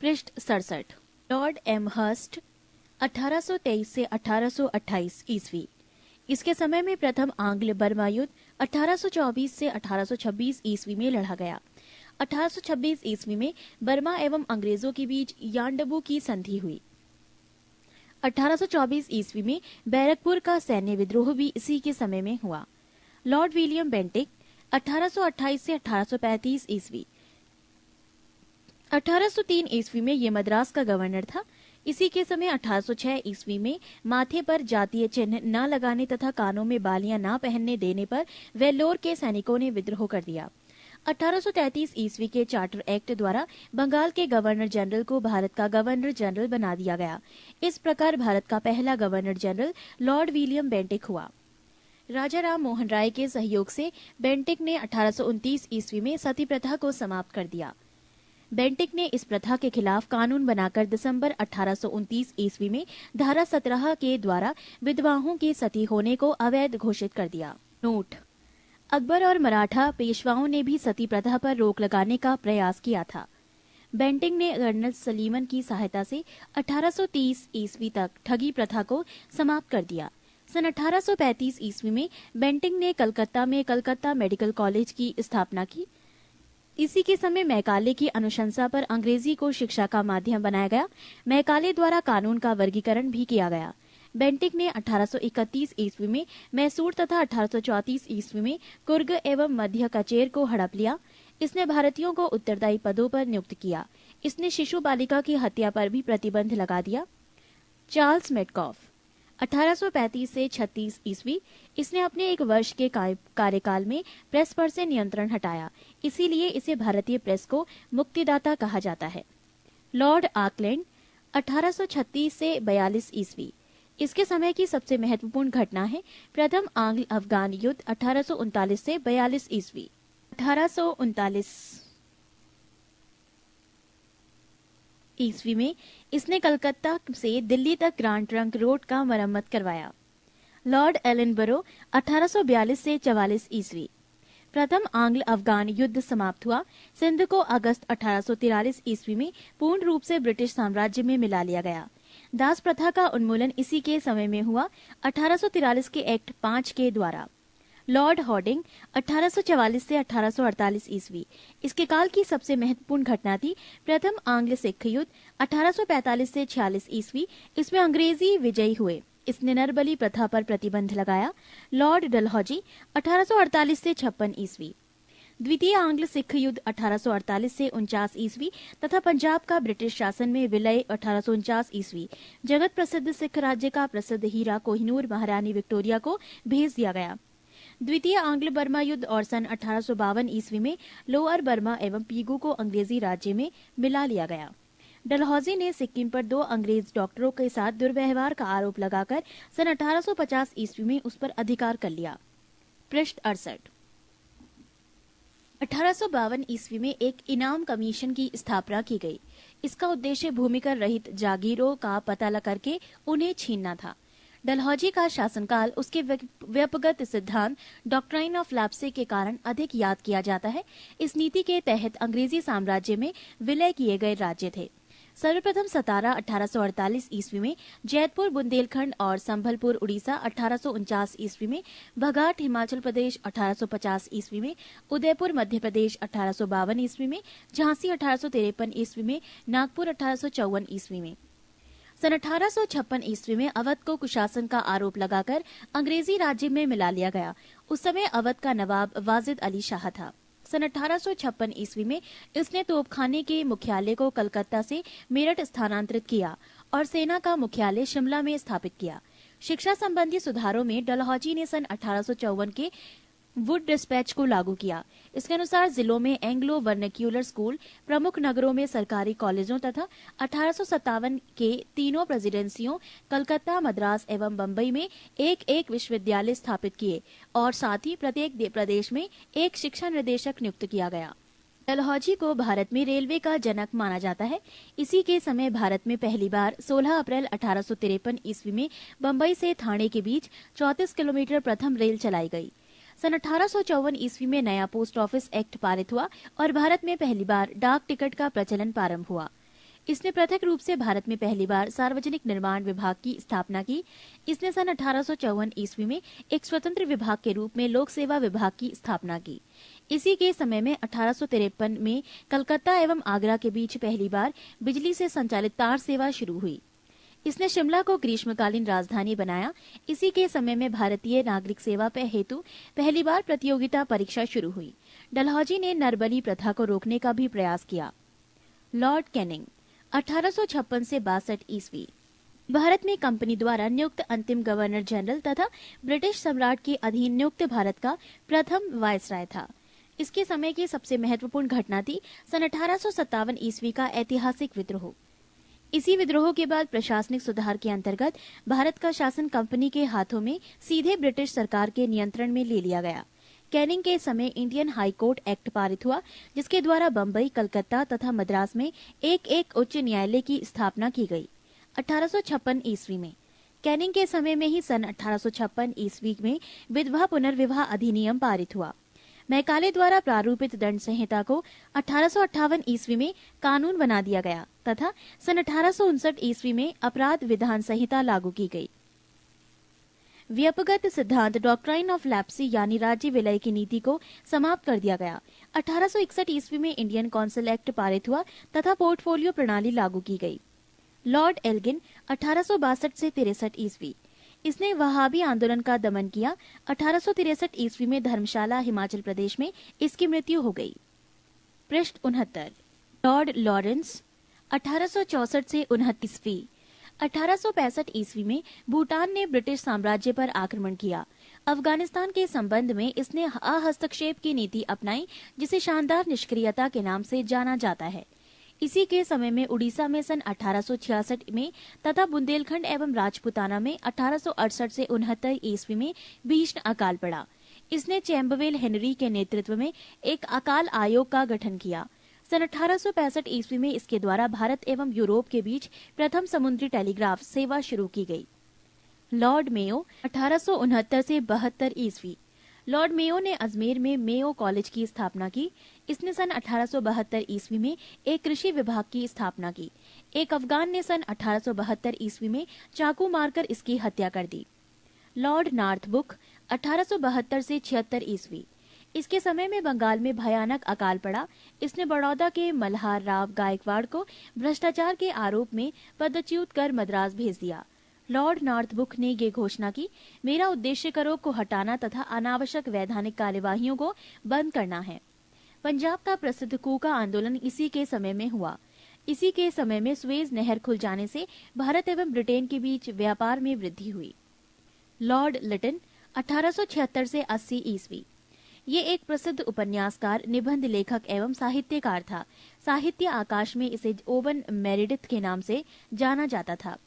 पृष्ठ 67। Lord Amherst 1823 से 1828 ईस्वी। इसके समय में प्रथम आंग्ल बर्मा युद्ध 1824 से 1826 ईस्वी में लड़ा गया। 1826 ईस्वी में बर्मा एवं अंग्रेजों के बीच यांडबू की संधि हुई। 1824 ईस्वी में बैरकपुर का सैन्य विद्रोह भी इसी के समय में हुआ। लॉर्ड विलियम बेंटिक 1828 से 1835 ईस्वी। 1803 ईस्वी में ये मद्रास का गवर्नर था। इसी के समय 1806 ईस्वी में माथे पर जातीय चिन्ह न लगाने तथा कानों में बालियां न पहनने देने पर वेल्लोर के सैनिकों ने विद्रोह कर दिया। 1833 ईस्वी के चार्टर एक्ट द्वारा बंगाल के गवर्नर जनरल को भारत का गवर्नर जनरल बना दिया गया। इस प्रकार भारत का पहला governor general Lord William Bentinck हुआ। राजा राम मोहन राय के सहयोग से बेंटिक ने 1829 ईस्वी में सती प्रथा को समाप्त कर दिया। बेंटिक ने इस प्रथा के खिलाफ कानून बनाकर दिसंबर 1829 ईस्वी में धारा 17 के द्वारा विधवाओं के सती होने को अवैध घोषित कर दिया। नोट: अकबर और मराठा पेशवाओं ने भी सती प्रथा पर रोक लगाने का प्रयास किया था। बेंटिक ने कर्नल सलीमन की सहायता से 1830 ईस्वी तक ठगी प्रथा को समाप्त कर दिया। सन 1835 ईस्वी में बेंटिक ने कलकत्ता में कलकत्ता मेडिकल कॉलेज की स्थापना की। इसी के समय मैकाले की अनुशंसा पर अंग्रेजी को शिक्षा का माध्यम बनाया गया। मैकाले द्वारा कानून का वर्गीकरण भी किया गया। बेंटिक ने 1831 ईस्वी में मैसूर तथा 1834 ईस्वी में कुर्ग एवं मध्य कचेर को हड़प लिया। इसने भारतीयों को उत्तरदायी पदों पर नियुक्त किया। इसने शिशु बालिका की हत्या पर भी प्रतिबंध लगा दिया। चार्ल्स मेटकॉफ 1835 से 36 ईस्वी। इसने अपने एक वर्ष के कार्यकाल में प्रेस पर से नियंत्रण हटाया। इसीलिए इसे भारतीय प्रेस को मुक्तिदाता कहा जाता है। लॉर्ड आकलैंड 1836 से 42 ईस्वी। इसके समय की सबसे महत्वपूर्ण घटना है प्रथम आंग्ल अफगान युद्ध 1839 से 42 ईस्वी। 1839 ईस्वी में इसने कलकत्ता से दिल्ली तक ग्रांड ट्रंक रोड का मरम्मत करवाया। लॉर्ड एलनबरो 1842 से 44 ईस्वी। प्रथम आंग्ल अफगान युद्ध समाप्त हुआ। सिंध को अगस्त 1843 ईस्वी में पूर्ण रूप से ब्रिटिश साम्राज्य में मिला लिया गया। दास प्रथा का उन्मूलन इसी के समय में हुआ 1843 के एक्ट 5 के द्वारा। लॉर्ड हॉर्डिंग 1844 से 1848 ईस्वी। इसके काल की सबसे महत्वपूर्ण घटना थी प्रथम आंग्ल सिख युद्ध 1845 से 46 ईस्वी। इसमें अंग्रेजी विजयी हुए। इसने नरबली प्रथा पर प्रतिबंध लगाया। लॉर्ड डलहौजी 1848 से 56 ईस्वी। द्वितीय आंग्ल सिख युद्ध 1848 से 49 ईस्वी तथा पंजाब का ब्रिटिश शासन में विलय 1849 ईस्वी। जगत प्रसिद्ध सिख राज्य का प्रसिद्ध हीरा कोहिनूर महारानी विक्टोरिया को भेज दिया गया। द्वितीय आंग्ल बर्मा युद्ध और सन 1852 ईस्वी में लोअर बर्मा एवं पीगू को अंग्रेजी राज्य में मिला लिया गया। डलहौजी ने सिक्किम पर 2 अंग्रेज डॉक्टरों के साथ दुर्व्यवहार का आरोप लगाकर सन 1850 ईस्वी में उस पर अधिकार कर लिया। पृष्ठ 68। 1852 ईस्वी में एक इनाम कमीशन की स्थापना की गई। इसका उद्देश्य भूमिकर रहित जागीरों का पता करके उन्हें छीनना था। डलहौजी का शासनकाल उसके व्यपगत सिद्धांत डॉक्ट्राइन ऑफ लैप्से के कारण अधिक याद किया जाता है। इस नीति के तहत अंग्रेजी साम्राज्य में विलय किए गए राज्य थे। सर्वप्रथम सतारा 1848 ईस्वी में, जैतपुर बुंदेलखंड और संभलपुर उड़ीसा 1849 ईस्वी में, बघाट हिमाचल प्रदेश 1850 ईस्वी में, उदयपुर मध्य प्रदेश 1852 ईस्वी में, झांसी 1853 ईस्वी में, नागपुर 1854 ईस्वी में। सन 1856 ईस्वी में अवध को कुशासन का आरोप लगाकर अंग्रेजी राज्य में मिला लिया गया। उस समय अवध का नवाब वाजिद अली शाह था। सन 1856 ईस्वी में इसने तोपखाने के मुख्यालय को कलकत्ता से मेरठ स्थानांतरित किया और सेना का मुख्यालय शिमला में स्थापित किया। शिक्षा संबंधी सुधारों में डलहौजी ने सन 1854 के वुड डिस्पैच को लागू किया। इसके अनुसार जिलों में एंग्लो वर्नाक्यूलर स्कूल, प्रमुख नगरों में सरकारी कॉलेजों तथा 1857 के तीनों प्रेसिडेंसियों कलकत्ता, मद्रास एवं बम्बई में एक एक विश्वविद्यालय स्थापित किए और साथ ही प्रत्येक प्रदेश में एक शिक्षा निर्देशक नियुक्त किया गया। डलहौजी को भारत में रेलवे का जनक माना जाता है। इसी के समय भारत में पहली बार 16 अप्रैल 1853 ईस्वी में बम्बई से थाने के बीच 34 किलोमीटर प्रथम रेल चलाई गई। सन 1854 ईस्वी में नया पोस्ट ऑफिस एक्ट पारित हुआ और भारत में पहली बार डाक टिकट का प्रचलन प्रारंभ हुआ। इसने पृथक रूप से भारत में पहली बार सार्वजनिक निर्माण विभाग की स्थापना की। इसने सन 1854 ईस्वी में एक स्वतंत्र विभाग के रूप में लोक सेवा विभाग की स्थापना की। इसी के समय में 1853 में कलकत्ता एवं आगरा के बीच पहली बार बिजली से संचालित तार सेवा शुरू हुई। इसने शिमला को ग्रीष्मकालीन राजधानी बनाया। इसी के समय में भारतीय नागरिक सेवा पे हेतु पहली बार प्रतियोगिता परीक्षा शुरू हुई। डलहौजी ने नरबली प्रथा को रोकने का भी प्रयास किया। लॉर्ड कैनिंग 1856 से 62 ईस्वी भारत में कंपनी द्वारा नियुक्त अंतिम गवर्नर जनरल तथा ब्रिटिश सम्राट के अधीन नियुक्त भारत का प्रथम वायसराय था। इसके समय की सबसे महत्वपूर्ण घटना थी सन 1857 ईस्वी का ऐतिहासिक विद्रोह। इसी विद्रोह के बाद प्रशासनिक सुधार के अंतर्गत भारत का शासन कंपनी के हाथों में सीधे ब्रिटिश सरकार के नियंत्रण में ले लिया गया। कैनिंग के समय इंडियन हाई कोर्ट एक्ट पारित हुआ, जिसके द्वारा बम्बई, कलकत्ता तथा मद्रास में एक एक उच्च न्यायालय की स्थापना की गई। 1856 ईस्वी में कैनिंग के समय में ही सन 1856 ईस्वी में विधवा पुनर्विवाह अधिनियम पारित हुआ। मैकाले द्वारा प्रारूपित दंड संहिता को 1858 ईस्वी में कानून बना दिया गया तथा सन 1859 ईस्वी में अपराध विधान संहिता लागू की गई। व्यपगत सिद्धांत डॉक्ट्राइन ऑफ लैप्सी यानी राज्य विलय की नीति को समाप्त कर दिया गया। 1861 ईस्वी में इंडियन कौंसिल एक्ट पारित हुआ तथा पोर्टफोलियो प्रणाली लागू की गई। लॉर्ड एल्गिन 1862 से 63 ईस्वी इसने वहाबी आंदोलन का दमन किया। 1863 ईस्वी में धर्मशाला, हिमाचल प्रदेश में इसकी मृत्यु हो गई। पृष्ठ 69। लॉर्ड लॉरेंस 1864 से 29 ईस्वी 1865 ईस्वी में भूटान ने ब्रिटिश साम्राज्य पर आक्रमण किया। अफगानिस्तान के संबंध में इसने हस्तक्षेप की नीति अपनाई, जिसे शानदार निष्क्रियता के नाम से जाना जाता है। इसी के समय में उड़ीसा में सन 1866 में तथा बुंदेलखंड एवं राजपुताना में 1868 से 69 ईस्वी में भीषण अकाल पड़ा। इसने चैम्बरवेल हेनरी के नेतृत्व में एक अकाल आयोग का गठन किया। सन 1865 ईस्वी में इसके द्वारा भारत एवं यूरोप के बीच प्रथम समुद्री टेलीग्राफ सेवा शुरू की गई। लॉर्ड मेयो 1869 से 72 ईस्वी लॉर्ड मेयो ने अजमेर में मेयो कॉलेज की स्थापना की। इसने सन 1872 ईस्वी में एक कृषि विभाग की स्थापना की। एक अफगान ने सन 1872 ईस्वी में चाकू मारकर इसकी हत्या कर दी। लॉर्ड नॉर्थब्रुक 1872 से 76 ईस्वी इसके समय में बंगाल में भयानक अकाल पड़ा। इसने बड़ौदा के मल्हार राव गायकवाड़ को भ्रष्टाचार के आरोप में पदच्युत कर मद्रास भेज दिया। लॉर्ड नॉर्थब्रुक ने ये घोषणा की, मेरा उद्देश्य करों को हटाना तथा अनावश्यक वैधानिक कार्यवाहियों को बंद करना है। पंजाब का प्रसिद्ध कूका आंदोलन इसी के समय में हुआ। इसी के समय में सुएज नहर खुल जाने से भारत एवं ब्रिटेन के बीच व्यापार में वृद्धि हुई। लॉर्ड लिटन 1876 से 80 ईस्वी ये एक प्रसिद्ध उपन्यासकार, निबंध लेखक एवं साहित्यकार था। साहित्य आकाश में इसे ओवन मेरिडिथ के नाम से जाना जाता था।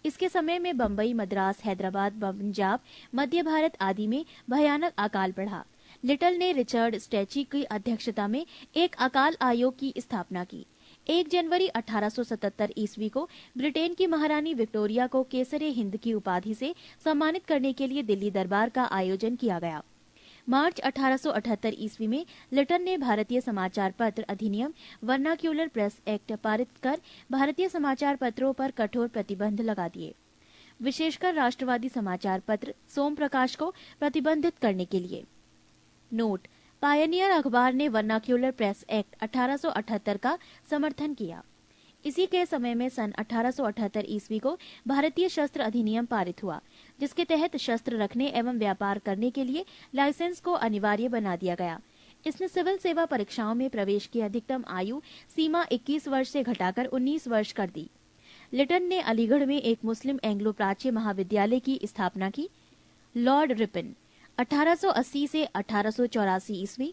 इसके समय में बम्बई, मद्रास, हैदराबाद, पंजाब, मध्य भारत आदि में भयानक अकाल पड़ा। लिटल ने रिचर्ड स्टैची की अध्यक्षता में एक अकाल आयोग की स्थापना की। 1 जनवरी 1877 ईस्वी को ब्रिटेन की महारानी विक्टोरिया को केसरे हिंद की उपाधि से सम्मानित करने के लिए दिल्ली दरबार का आयोजन किया गया। मार्च 1878 ईस्वी में लिटन ने भारतीय समाचार पत्र अधिनियम वर्नाक्यूलर प्रेस एक्ट पारित कर भारतीय समाचार पत्रों पर कठोर प्रतिबंध लगा दिए, विशेषकर राष्ट्रवादी समाचार पत्र सोम प्रकाश को प्रतिबंधित करने के लिए। नोट: पायनियर अखबार ने वर्नाक्यूलर प्रेस एक्ट 1878 का समर्थन किया। इसी के समय में सन 1878 ईस्वी को भारतीय शस्त्र अधिनियम पारित हुआ, जिसके तहत शस्त्र रखने एवं व्यापार करने के लिए लाइसेंस को अनिवार्य बना दिया गया। इसने सिविल सेवा परीक्षाओं में प्रवेश की अधिकतम आयु सीमा 21 वर्ष से घटाकर 19 वर्ष कर दी। लिटन ने अलीगढ़ में एक मुस्लिम एंग्लो प्राच्य महाविद्यालय की स्थापना की। लॉर्ड रिपन 1880 से 1884 ईस्वी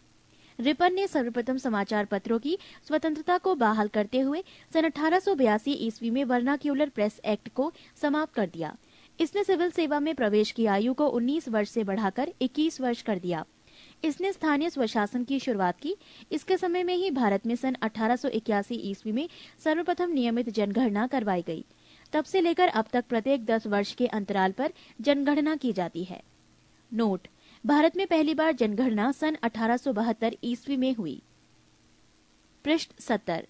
रिपन ने सर्वप्रथम समाचार पत्रों की स्वतंत्रता को बहाल करते हुए सन 1882 ईस्वी में वर्नाक्यूलर प्रेस एक्ट को समाप्त कर दिया। इसने सिविल सेवा में प्रवेश की आयु को 19 वर्ष से बढ़ाकर 21 वर्ष कर दिया। इसने स्थानीय स्वशासन की शुरुआत की। इसके समय में ही भारत में सन 1881 ईस्वी में सर्वप्रथम नियमित जनगणना करवाई गई। तब से लेकर अब तक प्रत्येक 10 वर्ष के अंतराल पर जनगणना की जाती है। नोट: भारत में पहली बार जनगणना सन 1872 ईस्वी में हुई। पृष्ठ 70।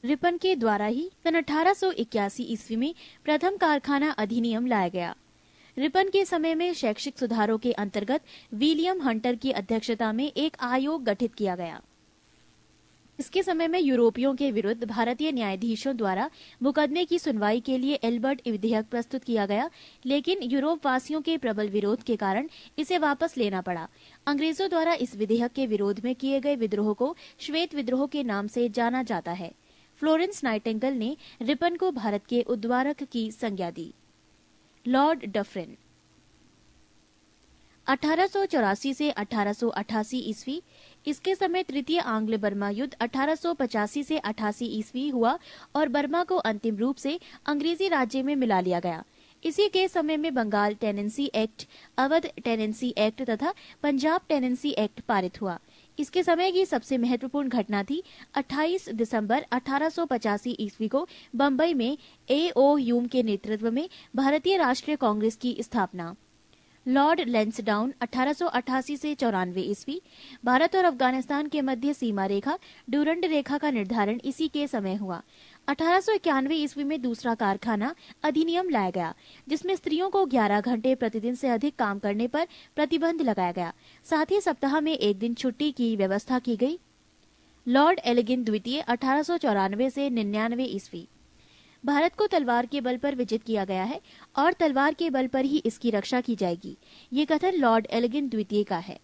रिपन के द्वारा ही सन 1881 ईस्वी में प्रथम कारखाना अधिनियम लाया गया। रिपन के समय में शैक्षिक सुधारों के अंतर्गत विलियम हंटर की अध्यक्षता में एक आयोग गठित किया गया। इसके समय में यूरोपियों के विरुद्ध भारतीय न्यायाधीशों द्वारा मुकदमे की सुनवाई के लिए एल्बर्ट विधेयक प्रस्तुत किया गया, लेकिन यूरोप वासियों के प्रबल विरोध के कारण इसे वापस लेना पड़ा। अंग्रेजों द्वारा इस विधेयक के विरोध में किए गए विद्रोह को श्वेत विद्रोह के नाम से जाना जाता है। फ्लोरेंस नाइटिंगेल ने रिपन को भारत के उद्धारक की संज्ञा दी। लॉर्ड डफरिन 1884 से 1888 ईस्वी। इसके समय तृतीय आंग्ल बर्मा युद्ध 1885 से 88 ईस्वी हुआ और बर्मा को अंतिम रूप से अंग्रेजी राज्य में मिला लिया गया। इसी के समय में Bengal tenancy act, Awadh tenancy act तथा पंजाब टेनेंसी एक्ट पारित हुआ। इसके समय की सबसे महत्वपूर्ण घटना थी 28 दिसंबर 1885 ईस्वी को बंबई में A.O. ह्यूम के नेतृत्व में भारतीय राष्ट्रीय कांग्रेस की स्थापना। लॉर्ड लैंसडाउन 1888 से 94 ईस्वी। भारत और अफगानिस्तान के मध्य सीमा रेखा डूरंड रेखा का निर्धारण इसी के समय हुआ। 1891 ईस्वी में दूसरा कारखाना अधिनियम लाया गया, जिसमें स्त्रियों को 11 घंटे प्रतिदिन से अधिक काम करने पर प्रतिबंध लगाया गया। साथ ही सप्ताह में एक दिन छुट्टी की व्यवस्था की गई। लॉर्ड एलिगिन द्वितीय 1894 से 99 ईस्वी। भारत को तलवार के बल पर विजित किया गया है और तलवार के बल पर ही इसकी रक्षा की जाएगी, ये कथन लॉर्ड एलिगिन द्वितीय का है।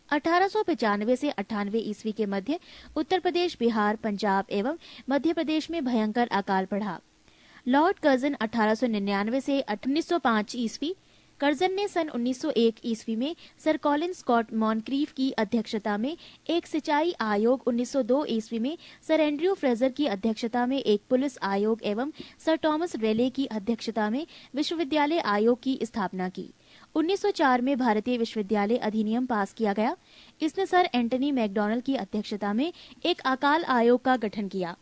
1895 से 98 ईस्वी के मध्य उत्तर प्रदेश, बिहार, पंजाब एवं मध्य प्रदेश में भयंकर अकाल पड़ा। लॉर्ड कर्जन 1899 से 1905 ईस्वी। कर्जन ने सन 1901 ईस्वी में सर कॉलिन स्कॉट मॉनक्रीफ की अध्यक्षता में एक सिंचाई आयोग, 1902 ईस्वी में सर एंड्रयू फ्रेजर की अध्यक्षता में एक पुलिस आयोग एवं सर टॉमस रेले की अध्यक्षता में विश्वविद्यालय आयोग की स्थापना की। 1904 में भारतीय विश्वविद्यालय अधिनियम पास किया गया। इसने सर एंटनी मैकडॉनल्ड की अध्यक्षता में एक अकाल आयोग का गठन किया।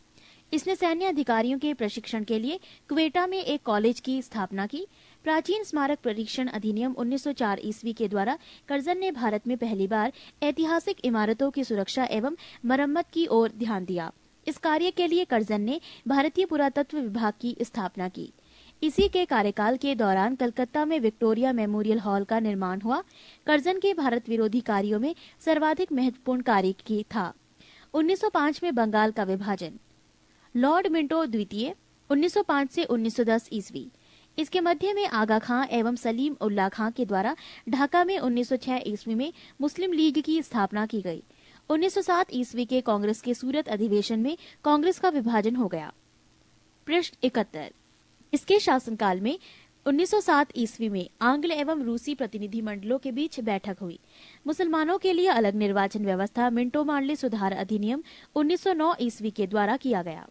इसने सैन्य अधिकारियों के प्रशिक्षण के लिए क्वेटा में एक कॉलेज की स्थापना की। प्राचीन स्मारक परीक्षण अधिनियम 1904 ईस्वी के द्वारा कर्जन ने भारत में पहली बार ऐतिहासिक इमारतों की सुरक्षा एवं मरम्मत की ओर ध्यान दिया। इस कार्य के लिए कर्जन ने भारतीय पुरातत्व विभाग की स्थापना की। इसी के कार्यकाल के दौरान कलकत्ता में विक्टोरिया मेमोरियल हॉल का निर्माण हुआ। कर्जन के भारत विरोधी कार्यों में सर्वाधिक महत्वपूर्ण कार्य की था। 1905 में बंगाल का विभाजन। लॉर्ड मिंटो द्वितीय 1905 से 1910 ईस्वी। इसके मध्य में आगा खां एवं सलीम उल्लाह खां के द्वारा ढाका में 1906 ईस्वी में मुस्लिम लीग की स्थापना की गई। 1907 ईस्वी के कांग्रेस के सूरत अधिवेशन में कांग्रेस का विभाजन हो गया। पृष्ठ 71। इसके शासनकाल में 1907 ईस्वी में आंग्ल एवं रूसी प्रतिनिधि मंडलों के बीच बैठक हुई। मुसलमानों के लिए अलग निर्वाचन व्यवस्था मिंटो मार्ले सुधार अधिनियम 1909 ईस्वी के द्वारा किया गया।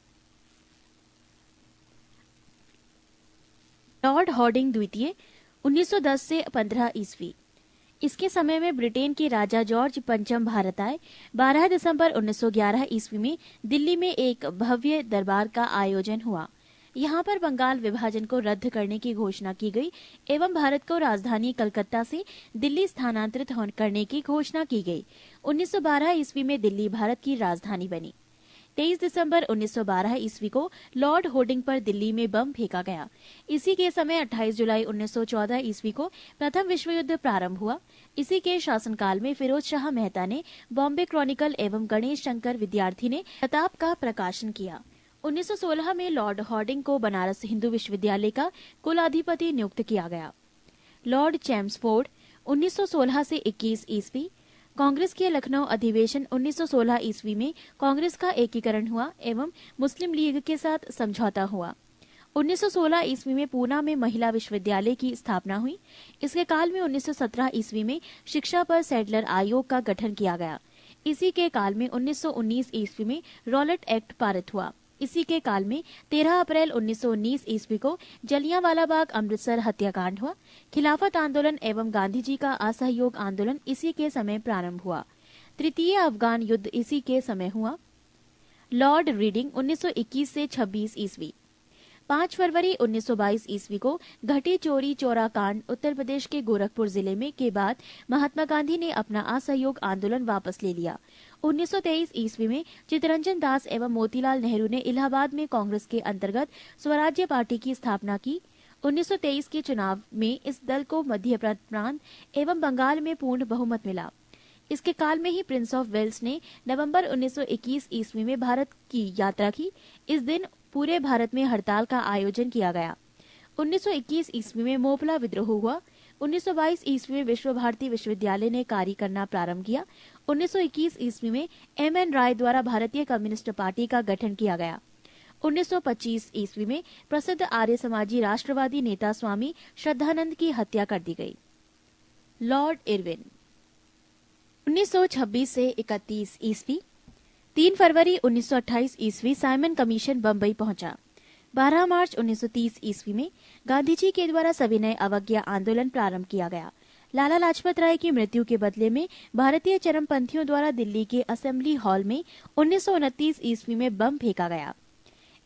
लॉर्ड हॉर्डिंग द्वितीय 1910 से 15 ईस्वी। इसके समय में ब्रिटेन के राजा जॉर्ज पंचम भारत आए। 12 दिसंबर 1911 ईस्वी में दिल्ली में एक भव्य दरबार का आयोजन हुआ। यहाँ पर बंगाल विभाजन को रद्द करने की घोषणा की गई एवं भारत को राजधानी कलकत्ता से दिल्ली स्थानांतरित करने की घोषणा की गई। 1912 ईस्वी में दिल्ली भारत की राजधानी बनी। 23 दिसंबर 1912 ईस्वी को लॉर्ड होर्डिंग पर दिल्ली में बम फेंका गया। इसी के समय 28 जुलाई 1914 ईस्वी को प्रथम विश्व युद्ध प्रारंभ हुआ। इसी के शासनकाल में फिरोज शाह मेहता ने बॉम्बे क्रॉनिकल एवं गणेश शंकर विद्यार्थी ने प्रताप का प्रकाशन किया। 1916 में लॉर्ड हॉर्डिंग को बनारस हिंदू विश्वविद्यालय का कुलाधिपति नियुक्त किया गया। लॉर्ड चैम्सफोर्ड 1916 से 21 ईस्वी। कांग्रेस के लखनऊ अधिवेशन 1916 ईस्वी में कांग्रेस का एकीकरण हुआ एवं मुस्लिम लीग के साथ समझौता हुआ। 1916 ईस्वी में पूना में महिला विश्वविद्यालय की स्थापना हुई। इसके काल में 1917 ईस्वी में शिक्षा पर सैडलर आयोग का गठन किया गया। इसी के काल में 1919 ईस्वी में रॉलेट एक्ट पारित हुआ। इसी के काल में 13 अप्रैल 1919 ईस्वी को जलियांवाला बाग अमृतसर हत्याकांड हुआ। खिलाफत आंदोलन एवं गांधी जी का असहयोग आंदोलन इसी के समय प्रारंभ हुआ। तृतीय अफगान युद्ध इसी के समय हुआ। लॉर्ड रीडिंग 1921 से 26 ईस्वी। 5 फरवरी 1922 ईस्वी को घटी चोरी चौरा कांड उत्तर प्रदेश के गोरखपुर जिले में के बाद महात्मा गांधी ने अपना असहयोग आंदोलन वापस ले लिया। 1923 ईस्वी में चित्तरंजन दास एवं मोतीलाल नेहरू ने इलाहाबाद में कांग्रेस के अंतर्गत स्वराज्य पार्टी की स्थापना की। 1923 के चुनाव में इस दल को मध्य प्रांत एवं बंगाल में पूर्ण बहुमत मिला। इसके काल में ही प्रिंस ऑफ वेल्स ने नवंबर 1921 ईस्वी में भारत की यात्रा की। इस दिन पूरे भारत में हड़ताल का आयोजन किया गया। 1921 ईस्वी में मोपला विद्रोह हुआ। 1922 ईस्वी में विश्व भारती विश्वविद्यालय ने कार्य करना प्रारंभ किया। 1921 ईस्वी में M.N. राय द्वारा भारतीय कम्युनिस्ट पार्टी का गठन किया गया। 1925 ईस्वी में प्रसिद्ध आर्य समाजी राष्ट्रवादी नेता स्वामी श्रद्धानंद की हत्या कर दी गई। लॉर्ड इरविन 1926 से 31 ईस्वी। 3 फरवरी 1928 ईस्वी साइमन कमीशन बंबई पहुंचा। 12 मार्च 1930 ईस्वी में गांधी जी के द्वारा सविनय अवज्ञा आंदोलन प्रारंभ किया गया। लाला लाजपत राय की मृत्यु के बदले में भारतीय चरमपंथियों द्वारा दिल्ली के असेंबली हॉल में 1929 ईस्वी में बम फेंका गया।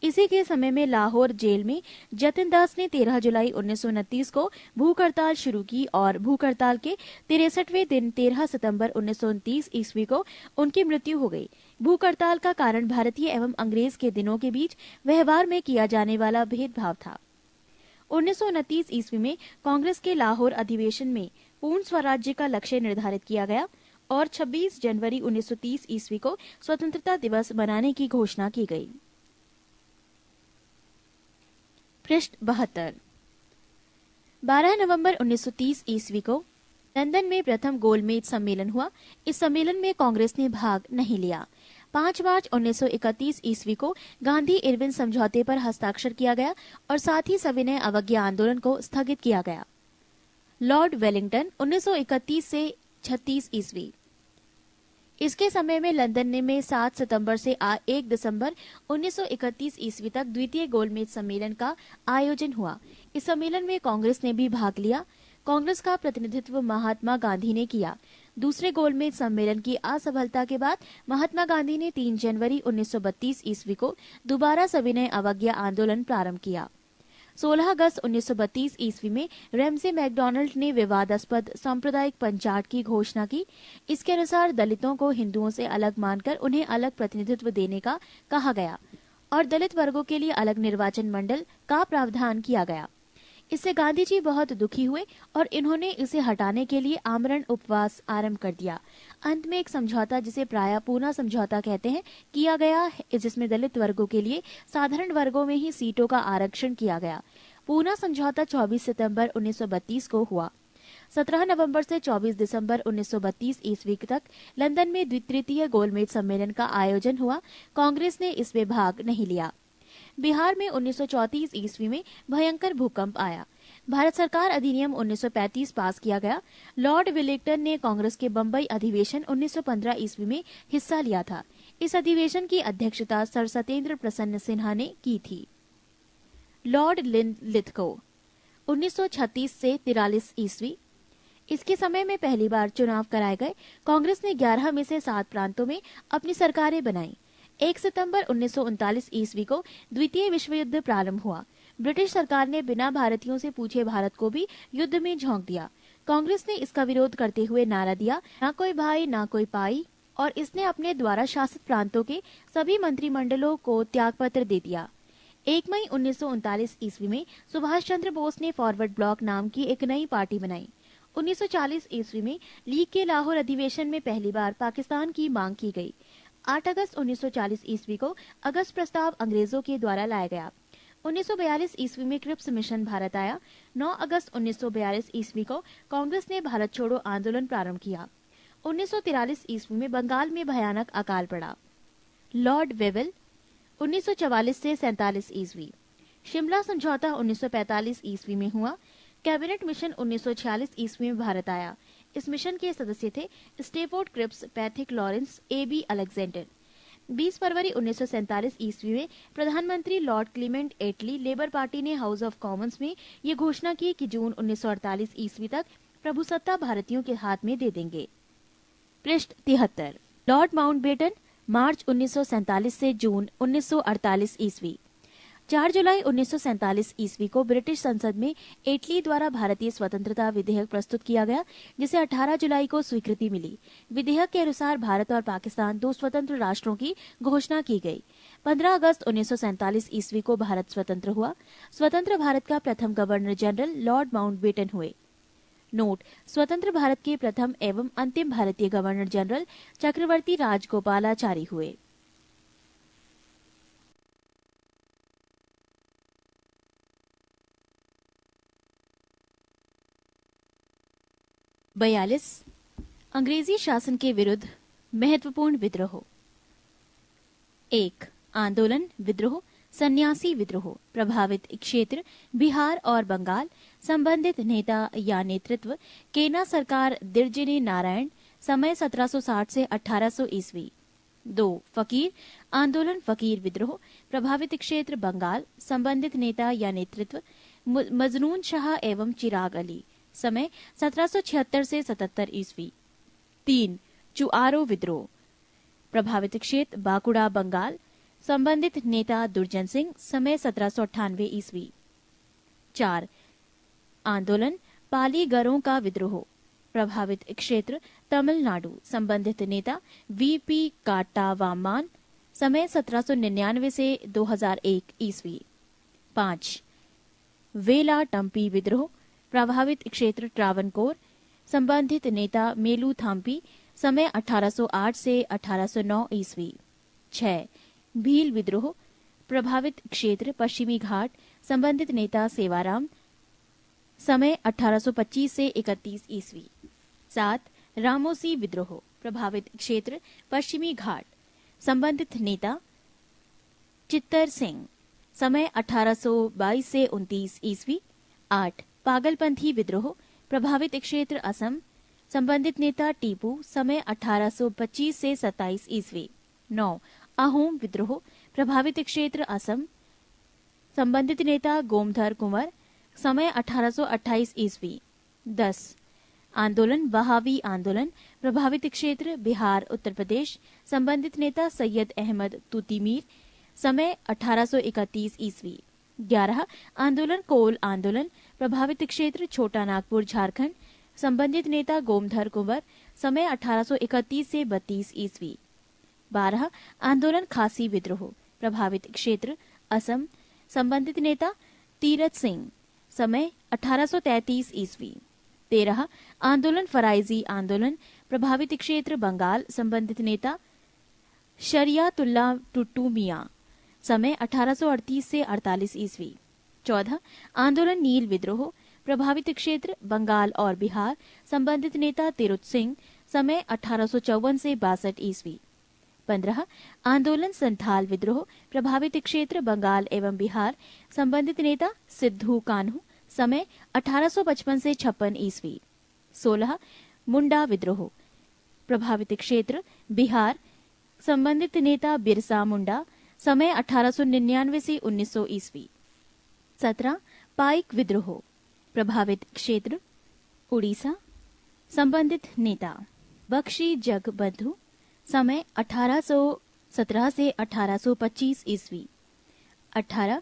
इसी के समय में लाहौर जेल में जतिन दास ने 13 जुलाई 1929 को भूख हड़ताल शुरू की और भूख हड़ताल के 63वें दिन 13 सितंबर 1929 ईस्वी को उनकी मृत्यु हो गई। भूख हड़ताल का कारण भारतीय एवं अंग्रेज के दिनों के बीच व्यवहार में किया जाने वाला भेदभाव था। 1929 ईस्वी में कांग्रेस के लाहौर अधिवेशन में पूर्ण स्वराज्य का लक्ष्य निर्धारित किया गया और 26 जनवरी 1930 ईस्वी को स्वतंत्रता दिवस मनाने की घोषणा की गई। पृष्ठ 72। 12 नवंबर 1930 ईस्वी को लंदन में प्रथम गोलमेज सम्मेलन हुआ। इस सम्मेलन में कांग्रेस ने भाग नहीं लिया। 5 मार्च 1931 ईस्वी को गांधी इरविन समझौते पर हस्ताक्षर किया गया और साथ ही सविनय अवज्ञा आंदोलन को स्थगित किया गया। लॉर्ड वेलिंगटन 1931 से 36 ईस्वी। इसके समय में लंदन में 7 सितंबर से 1 दिसंबर 1931 ईस्वी तक द्वितीय गोलमेज सम्मेलन का आयोजन हुआ। इस सम्मेलन में कांग्रेस ने भी भाग लिया। कांग्रेस का प्रतिनिधित्व महात्मा गांधी ने किया। दूसरे गोलमेज सम्मेलन की असफलता के बाद महात्मा गांधी ने 3 जनवरी 1932 ईस्वी को दोबारा सविनय अवज्ञा आंदोलन प्रारंभ किया। 16 अगस्त 1932 ईस्वी में रैमसे मैकडॉनल्ड ने विवादास्पद सांप्रदायिक पंचायत की घोषणा की। इसके अनुसार दलितों को हिंदुओं से अलग मानकर उन्हें अलग प्रतिनिधित्व देने का कहा गया और दलित वर्गों के लिए अलग निर्वाचन मंडल का प्रावधान किया गया। इससे गांधी जी बहुत दुखी हुए और इन्होंने इसे हटाने के लिए आमरण उपवास आरंभ कर दिया। अंत में एक समझौता, जिसे प्रायः पूना समझौता कहते हैं, किया गया है, जिसमें दलित वर्गों के लिए साधारण वर्गों में ही सीटों का आरक्षण किया गया। पूना समझौता 24 सितंबर 1932 को हुआ। 17 नवंबर से 24 दिसंबर 1932 ईस्वी तक लंदन में तृतीय गोलमेज सम्मेलन का आयोजन हुआ। कांग्रेस ने इसमें भाग नहीं लिया। बिहार में 1934 ईस्वी में भयंकर भूकंप आया। भारत सरकार अधिनियम 1935 पास किया गया। लॉर्ड वेलिंगटन ने कांग्रेस के बंबई अधिवेशन 1915 ईस्वी में हिस्सा लिया था। इस अधिवेशन की अध्यक्षता सर सत्येंद्र प्रसन्न सिन्हा ने की थी। लॉर्ड लिथगो 1936 से 43 ईस्वी। इसके समय में पहली बार चुनाव कराए गए। कांग्रेस ने 11 में से 7 प्रांतों में अपनी सरकारें बनाई। 1 सितंबर 1939 ईस्वी को द्वितीय विश्व युद्ध प्रारंभ हुआ। ब्रिटिश सरकार ने बिना भारतीयों से पूछे भारत को भी युद्ध में झोंक दिया। कांग्रेस ने इसका विरोध करते हुए नारा दिया, ना कोई भाई ना कोई पाई, और इसने अपने द्वारा शासित प्रांतों के सभी मंत्रिमंडलों को त्यागपत्र दे दिया। 1 मई 1939 ईस्वी में सुभाष चंद्र बोस ने फॉरवर्ड ब्लॉक नाम की एक नई पार्टी बनाई। 1940 ईस्वी में लीग के लाहौर अधिवेशन में पहली बार पाकिस्तान की मांग की गई। 8 अगस्त 1940 ईस्वी को अगस्त प्रस्ताव अंग्रेजों के द्वारा लाया गया। 1942 ईस्वी में क्रिप्स मिशन भारत आया। 9 अगस्त 1942 ईस्वी को कांग्रेस ने भारत छोड़ो आंदोलन प्रारंभ किया। 1943 ईस्वी में बंगाल में भयानक अकाल पड़ा। लॉर्ड वेवेल 1944 से 47 ईस्वी। शिमला समझौता 1945 ईस्वी में हुआ। कैबिनेट मिशन 1946 ईस्वी में भारत आया। इस मिशन के सदस्य थे Stafford Cripps, Pethick Lawrence, A.B. Alexander. 20 फरवरी 1947 ईस्वी में प्रधानमंत्री Lord Clement Attlee Labour Party ने हाउस ऑफ कॉमन्स में ये घोषणा की कि जून 1948 ईस्वी तक प्रभुसत्ता भारतीयों के हाथ में दे देंगे। पृष्ठ 73। लॉर्ड माउंटबेटन मार्च 1947 से जून 1948 ईस्वी। 4 जुलाई 1947 ईस्वी को ब्रिटिश संसद में एटली द्वारा भारतीय स्वतंत्रता विधेयक प्रस्तुत किया गया, जिसे 18 जुलाई को स्वीकृति मिली। विधेयक के अनुसार भारत और पाकिस्तान 2 स्वतंत्र राष्ट्रों की घोषणा की गई। 15 अगस्त 1947 ईस्वी को भारत स्वतंत्र हुआ। स्वतंत्र भारत का प्रथम गवर्नर जनरल लॉर्ड माउंटबेटन हुए। नोट: स्वतंत्र भारत के प्रथम एवं अंतिम भारतीय गवर्नर जनरल चक्रवर्ती राजगोपालाचारी हुए। बयालीस, अंग्रेजी शासन के विरुद्ध महत्वपूर्ण विद्रोह। 1. आंदोलन, विद्रोह, सन्यासी विद्रोह। प्रभावित क्षेत्र बिहार और बंगाल। संबंधित नेता या नेतृत्व केना सरकार दिरजिनी नारायण। समय 1760 से 1800 ईस्वी। 2. फकीर आंदोलन, फकीर विद्रोह। प्रभावित क्षेत्र बंगाल। संबंधित नेता या नेतृत्व मजनून शाह एवं चिराग अली। समय 1776 से 77 ईस्वी। 3. चुआरो विद्रोह। प्रभावित क्षेत्र बांकुड़ा बंगाल। संबंधित नेता दुर्जन सिंह। समय 1798 ईस्वी। 4. आंदोलन पाली गरों का विद्रोह। प्रभावित क्षेत्र तमिलनाडु। संबंधित नेता वीपी काट्टावाम्मान। समय 1799 से 2001 ईस्वी। 5. वेला टम्पी विद्रोह। प्रभावित क्षेत्र ट्रावनकोर। संबंधित नेता मेलू थाम्पी। समय 1808 से 1809 ईस्वी। 6. भील विद्रोह। प्रभावित क्षेत्र पश्चिमी घाट। संबंधित नेता सेवाराम। समय 1825 से 31 ईस्वी। 7. रामोसी विद्रोह। प्रभावित क्षेत्र पश्चिमी घाट। संबंधित नेता चित्तर सिंह। समय 1822 से 29 ईस्वी। 8. पागलपंथी विद्रोह। प्रभावित क्षेत्र असम। संबंधित नेता टीपू। समय 1825 से 27 ईस्वी। 9. अहोम विद्रोह। प्रभावित क्षेत्र असम। संबंधित नेता गोमधर कुंवर। समय 1828 ईस्वी। 10. आंदोलन वहाबी आंदोलन। प्रभावित क्षेत्र बिहार उत्तर प्रदेश। संबंधित नेता सैयद अहमद तूतीमीर। समय 1831 ईस्वी। 11. आंदोलन कोल आंदोलन। प्रभावित क्षेत्र छोटा नागपुर झारखंड। संबंधित नेता गोमधर कुंवर। समय 1831 से 32 ईस्वी। 12. आंदोलन खासी विद्रोह। प्रभावित क्षेत्र असम। संबंधित नेता तीरथ सिंह। समय 1833 ईस्वी। 13. आंदोलन फराइजी आंदोलन। प्रभावित क्षेत्र बंगाल। संबंधित नेता शरियातुल्लाह टुट्टू मियां। समय 1838 से 48 ईस्वी। 14. आंदोलन नील विद्रोह। प्रभावित क्षेत्र बंगाल और बिहार। संबंधित नेता तिरुत सिंह। समय 1854 से 62 ईस्वी। 15. आंदोलन संथाल विद्रोह। प्रभावित क्षेत्र बंगाल एवं बिहार। संबंधित नेता सिद्धू कान्हू। समय 1855 से 56 ईस्वी। 16. मुंडा विद्रोह। प्रभावित क्षेत्र बिहार। संबंधित नेता बिरसा मुंडा। समय 1899 से 1900 ईस्वी। 17. पाइक विद्रोह। प्रभावित क्षेत्र उड़ीसा। संबंधित नेता बख्शी जगबंधु। समय 1817 से 1825 ईस्वी। 18.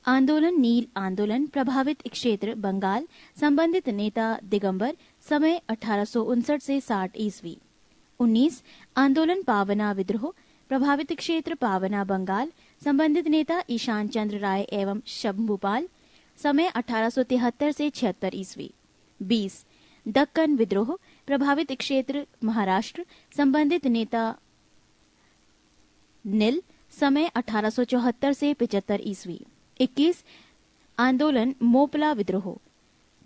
आंदोलन नील आंदोलन। प्रभावित क्षेत्र बंगाल। संबंधित नेता दिगंबर। समय 1859 से 60 ईस्वी। 19. आंदोलन पावना विद्रोह। प्रभावित क्षेत्र पावना बंगाल। संबंधित नेता ईशान चंद्र राय एवं शंभुपाल। समय 1873 से 76 ईस्वी। 20. दक्कन विद्रोह। प्रभावित क्षेत्र महाराष्ट्र। संबंधित नेता निल। समय 1874 से 75 ईस्वी। 21. आंदोलन मोपला विद्रोह।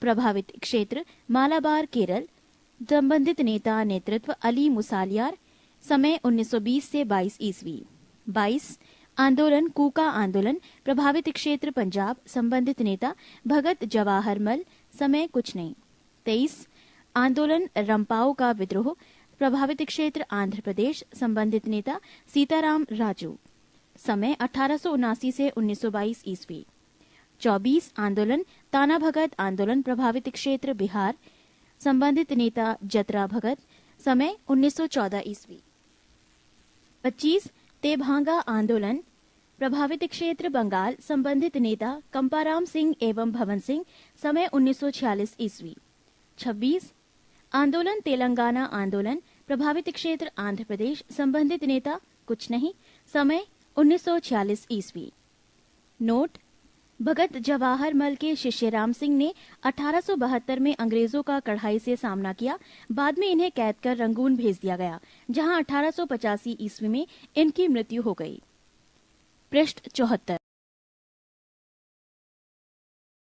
प्रभावित क्षेत्र मालाबार केरल। संबंधित नेता नेतृत्व अली मुसालियार। समय 1920 से 22 ईस्वी। 22. आंदोलन कूका आंदोलन। प्रभावित क्षेत्र पंजाब। संबंधित नेता भगत जवाहर मल। समय कुछ नहीं। 23. आंदोलन रंपाओ का विद्रोह। प्रभावित क्षेत्र आंध्र प्रदेश। संबंधित नेता सीताराम राजू। समय 1879 से 1922 ईस्वी। 24. आंदोलन ताना भगत आंदोलन। प्रभावित क्षेत्र बिहार। संबंधित नेता जतरा भगत। समय 1914 ईस्वी। 25. तेभांगा आंदोलन। प्रभावित क्षेत्र बंगाल, संबंधित नेता कंपाराम सिंह एवं भवन सिंह, समय 1946 ईस्वी। 26 आंदोलन तेलंगाना आंदोलन, प्रभावित क्षेत्र आंध्र प्रदेश, संबंधित नेता कुछ नहीं, समय 1946 ईस्वी। नोट: भगत जवाहर मल के शिष्य राम सिंह ने 1872 में अंग्रेजों का कड़ाई से सामना किया। बाद में इन्हें कैद कर रंगून भेज दिया गया, जहां 1885 ईस्वी में इनकी मृत्यु हो गई। पृष्ठ 74।